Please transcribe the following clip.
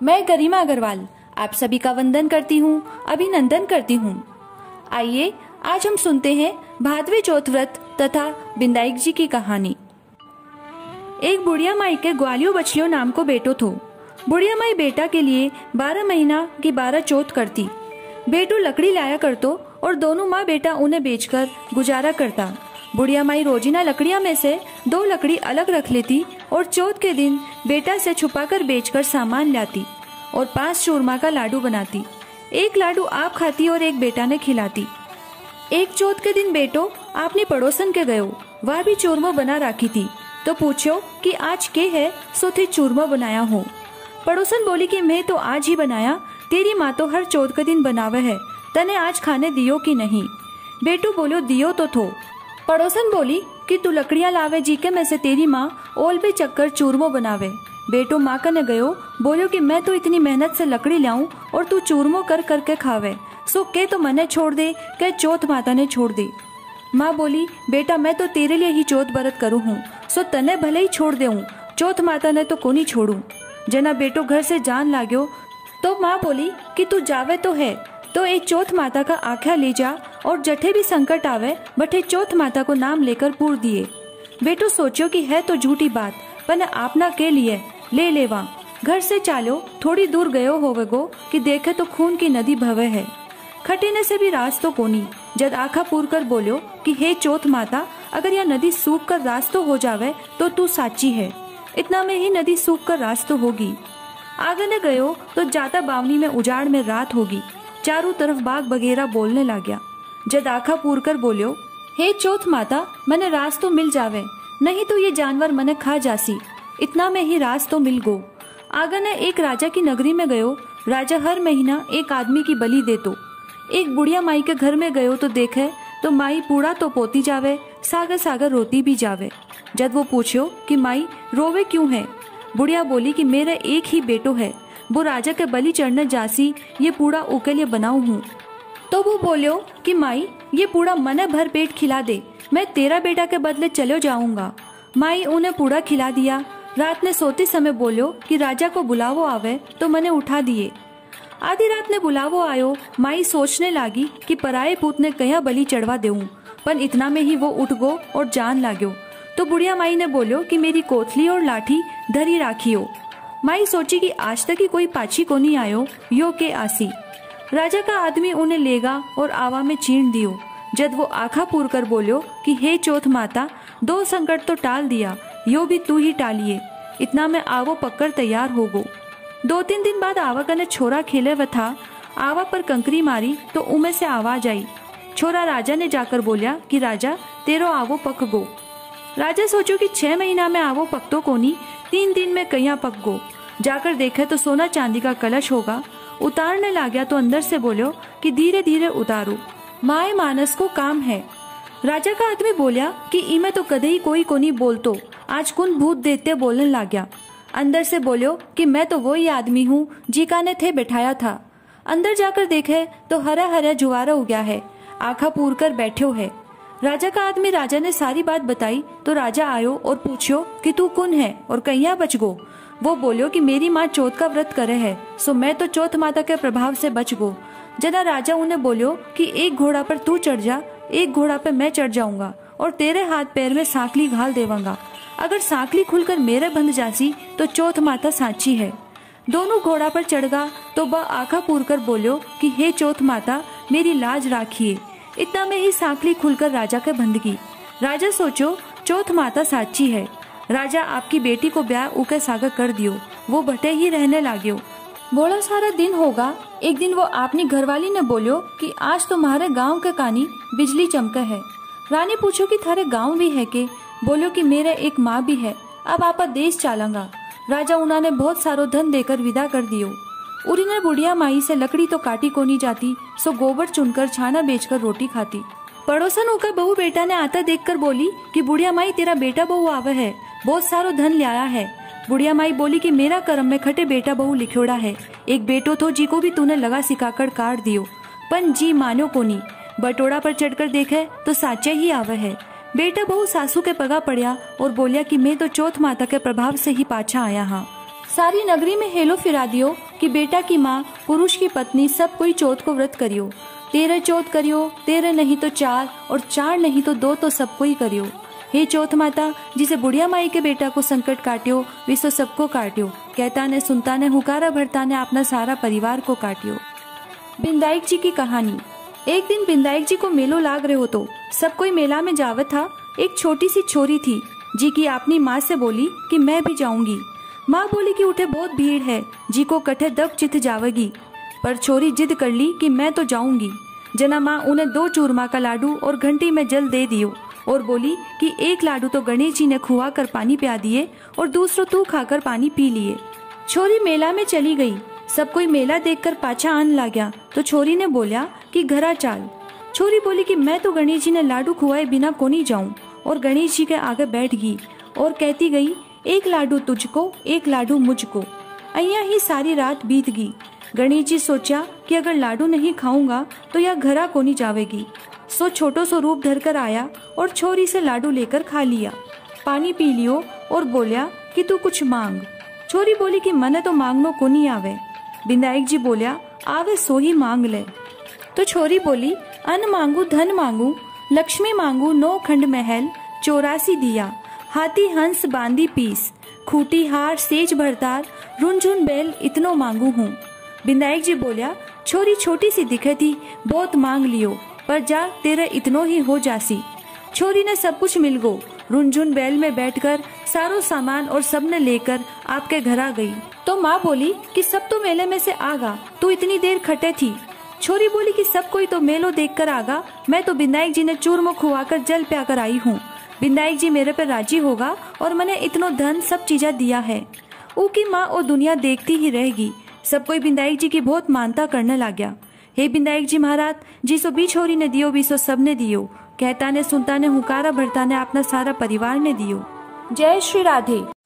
मैं गरिमा अग्रवाल आप सभी का वंदन करती हूँ, अभिनंदन करती हूँ। आइए आज हम सुनते हैं भादवे चौथ व्रत तथा बिंदाई जी की कहानी। एक बुढ़िया माई के ग्वालियों बछलियों नाम को बेटो थो। बुढ़िया माई बेटा के लिए 12 महीना की 12 चौथ करती। बेटो लकड़ी लाया करतो और दोनों माँ बेटा उन्हें बेचकर गुजारा करता। बुढ़िया माई रोजीना लकड़ियां में से 2 लकड़ी अलग रख लेती और चौथ के दिन बेटा से छुपाकर बेचकर सामान लाती और 5 चूरमा का लाडू बनाती। 1 लाडू आप खाती और 1 बेटा ने खिलाती। एक चौथ के दिन बेटो आपने पड़ोसन के गयो, वह भी चूरमा बना राखी थी, तो पूछो कि आज के है, सो थे चूरमा बनाया हो। पड़ोसन बोली कि मैं तो आज ही बनाया, तेरी माँ तो हर चौथ के दिन बनावे है, तने आज खाने दियो कि नहीं। बेटू बोलो दियो तो थो। पड़ोसन बोली कि तू लकड़ियां लावे जी के में से तेरी माँ ओल पे चक्कर चूरमो बनावे। बेटो माँ कने गयो, बोलो कि मैं तो इतनी मेहनत से लकड़ी लाऊं और तू चूरमो कर करके खावे, सो के तो मने छोड़ दे के चौथ माता ने छोड़ दे। माँ बोली बेटा मैं तो तेरे लिए ही चौथ व्रत करूँ हूँ, सो तने भले ही छोड़ देऊं, चौथ माता ने तो कोनी छोड़ू। जना बेटो घर से जान लाग्यो तो माँ बोली कि तू जावे तो है तो एक चौथ माता का आख्या ले जा और जठे भी संकट आवे बठे चौथ माता को नाम लेकर पूर दिए। बेटो सोचो कि है तो झूठी बात, पर आपना के लिए ले लेवा। घर से चालो, थोड़ी दूर गयो होवेगो कि देखे तो खून की नदी भवे है। खटेने से भी रास तो कोनी। जद आखा पूर कर बोलो कि हे चौथ माता, अगर यह नदी सूख कर रास तो हो जावे तो तू साची है। इतना में ही नदी सूख कर रास तो होगी। आगे ने गयो तो जाता बावनी में उजाड़ में रात होगी। चारों तरफ बाग बगेरा बोलने लग्या। जद आखा पूर कर बोलो हे चौथ माता, मने रास तो मिल जावे, नहीं तो ये जानवर मने खा जासी। इतना में ही रास तो मिल गो। आगे ने एक राजा की नगरी में गयो। राजा हर महीना एक आदमी की बलि देतो। एक बुढ़िया माई के घर में गयो तो देखे तो माई पूड़ा तो पोती जावे, सागर सागर रोती भी जावे। जब वो पूछो कि माई रोवे क्यों है, बुढ़िया बोली कि मेरा एक ही बेटो है, वो राजा के बलि चढ़ने जासी, ये पूड़ा उके लिए बनाऊ हूँ। तो वो बोलो कि माई ये पूड़ा मने भर पेट खिला दे, मैं तेरा बेटा के बदले चलो जाऊंगा। माई उन्हें पूड़ा खिला दिया। रात ने सोते समय बोलो कि राजा को बुलावो आवे, तो मने उठा दिए। आधी रात ने बुलावो आयो। माई सोचने लागी कि पराये पूत ने कया बलि चढ़वा देऊं, पर इतना में ही वो उठ गो और जान लाग्यो। तो बुढ़िया माई ने बोलो कि मेरी कोथली और लाठी धरी राखियो। माई सोची कि आज तक ही कोई पाछी को नहीं आयो, यो के आसी। राजा का आदमी उन्हें लेगा और आवा में चीन दियो। जद वो आखा पूर कर बोलो कि हे चौथ माता, 2 संकट तो टाल दिया, यो भी तू ही टालिए। इतना में आवो पककर तैयार हो गो। 2-3 दिन बाद आवा कने छोरा खेले व था। आवा पर कंकरी मारी तो उमे से आवाज आई। छोरा राजा ने जाकर बोलिया कि राजा तेरो आवो पक गो। राजा सोचो कि 6 महीना में आवो पकतो कोनी, 3 दिन में कया पक गो। जाकर देखे तो सोना चांदी का कलश होगा। उतारने लाग्या तो अंदर से बोलो कि धीरे धीरे उतारो, माए मानस को काम है। राजा का आदमी बोलिया कि इमे तो कदे ही कोई कोनी बोलतो, आज कुन भूत देते बोलने लाग्या। अंदर से बोलो कि मैं तो वही आदमी हूँ जीका ने थे बैठाया था। अंदर जाकर देखे तो हरा हरा जुआरा उगया है, आखा पूर कर बैठो है। राजा का आदमी राजा ने सारी बात बताई तो राजा आयो और पूछो कि तू कौन है और कहिया बच गो। वो बोलो कि मेरी माँ चौथ का व्रत करे है, सो मैं तो चौथ माता के प्रभाव से बच गो। जना राजा उन्हें बोलो कि एक घोड़ा पर तू चढ़ जा, एक घोड़ा पर मैं चढ़ जाऊंगा और तेरे हाथ पैर में सांकली घाल देवांगा। अगर सांकली खुलकर मेरे बंध जासी तो चौथ माता साची है। दोनों घोड़ा पर चढ़गा तो वह आखा पूर कर बोलो कि हे चौथ माता, मेरी लाज राखिए। इतना में ही सांकली खुलकर राजा के बंध गई। राजा सोचो चौथ माता साची है। राजा आपकी बेटी को ब्याह उके सागर कर दियो, वो भटे ही रहने लाग्यो। बोला सारा दिन होगा। एक दिन वो अपनी घरवाली ने बोलो कि आज तुम्हारे गांव के कानी बिजली चमके है। रानी पूछो कि थारे गांव भी है के? बोलो कि मेरे एक माँ भी है, अब आपा देश चालूंगा। राजा उन्होंने बहुत सारो धन देकर विदा कर दियो। उरी ने बुढ़िया माई से लकड़ी तो काटी को नहीं जाती, सो गोबर चुनकर छाना बेचकर रोटी खाती। पड़ोसन होकर बहू बेटा ने आता देखकर बोली कि बुढ़िया माई तेरा बेटा बहू आवे है, बहुत सारो धन लाया है। बुढ़िया माई बोली कि मेरा कर्म में खटे बेटा बहू लिखोड़ा है, एक बेटो तो जी को भी तूने लगा सिखाकर काट दियो। पन जी मानो कोनी। बटोड़ा पर चढ़कर देखे तो साचे ही आवे है। बेटा बहू सासू के पगा पड़िया और बोलिया कि मैं तो चौथ माता के प्रभाव से ही पाछा आया हाँ। सारी नगरी में हेलो फिरा दियो कि बेटा की माँ पुरुष की पत्नी सब कोई चौथ को व्रत करियो। 13 चौथ करियो, 13 नहीं तो 4 और 4 नहीं तो 2 तो सब कोई करियो। हे चौथ माता, जिसे बुढ़िया माई के बेटा को संकट काटियो विसो सबको काटियो। कहता ने सुनता ने हुकारा भरता ने अपना सारा परिवार को काटियो। बिंदाईक जी की कहानी। एक दिन बिंदाईक जी को मेलो लाग रहे हो तो सब कोई मेला में जावत था। एक छोटी सी छोरी थी जी की अपनी माँ से बोली कि मैं भी जाऊंगी। माँ बोली कि उठे बहुत भीड़ है, जी को कठे दब चित जावेगी। पर छोरी जिद कर ली कि मैं तो जाऊंगी। जना माँ उन्हें 2 चूरमा का लाडू और घंटी में जल दे दियो और बोली कि एक लाडू तो गणेश जी ने खुआ कर पानी पिया दिए और दूसरो तू खाकर पानी पी लिए। छोरी मेला में चली गई। सब कोई मेला देखकर पाछा आन लाग्या तो छोरी ने बोलिया कि घरा चाल। छोरी बोली कि मैं तो गणेश जी ने लाडू खुआए बिना कोनी जाऊं और गणेश जी के आगे बैठ गई और कहती गई, एक लाडू तुझको, एक लाडू मुझको। अय्या ही सारी रात बीत गई। गणेश जी सोचा कि अगर लाडू नहीं खाऊंगा तो यह घरा कोनी जावेगी। सो छोटो सो रूप धर कर आया और छोरी से लाडू लेकर खा लिया, पानी पी लियो और बोलिया कि तू कुछ मांग। छोरी बोली कि मने तो मांगनो कोनी आवे। बिंदाईक जी बोलिया, आवे सो ही मांग ले। तो छोरी बोली, अन्न मांगू धन मांगू, लक्ष्मी मांगू 9 खंड महल, 84 दिया, हाथी हंस बांदी पीस, खूटी हार सेज भरतार, रुनझुन बैल इतनो मांगू हूँ। बिंदाईक जी बोलिया, छोरी छोटी सी दिखे थी, बहुत मांग लियो, पर जा तेरा इतनो ही हो जासी। छोरी ने सब कुछ मिल गो। रुनझुन बैल में बैठकर सारो सामान और सब ने लेकर आपके घर आ गई। तो माँ बोली कि सब तो मेले में से आगा, तू इतनी देर खटे थी। छोरी बोली कि सब कोई तो मेलो देख कर आगा, मैं तो बिंदाईक जी ने चूरमो खुआकर जल प्या कर आई हूँ। बिंदाईक जी मेरे पर राजी होगा और मैंने इतनो धन सब चीजा दिया है। ऊकी माँ और दुनिया देखती ही रहेगी। सब कोई बिंदाईक जी की बहुत मानता करने लग्या। हे बिंदाईक जी महाराज, जिसो भी छोरी ने दियो विसो सब ने दियो। कहता ने सुनता ने हुकारा भरता ने अपना सारा परिवार ने दियो। जय श्री राधे।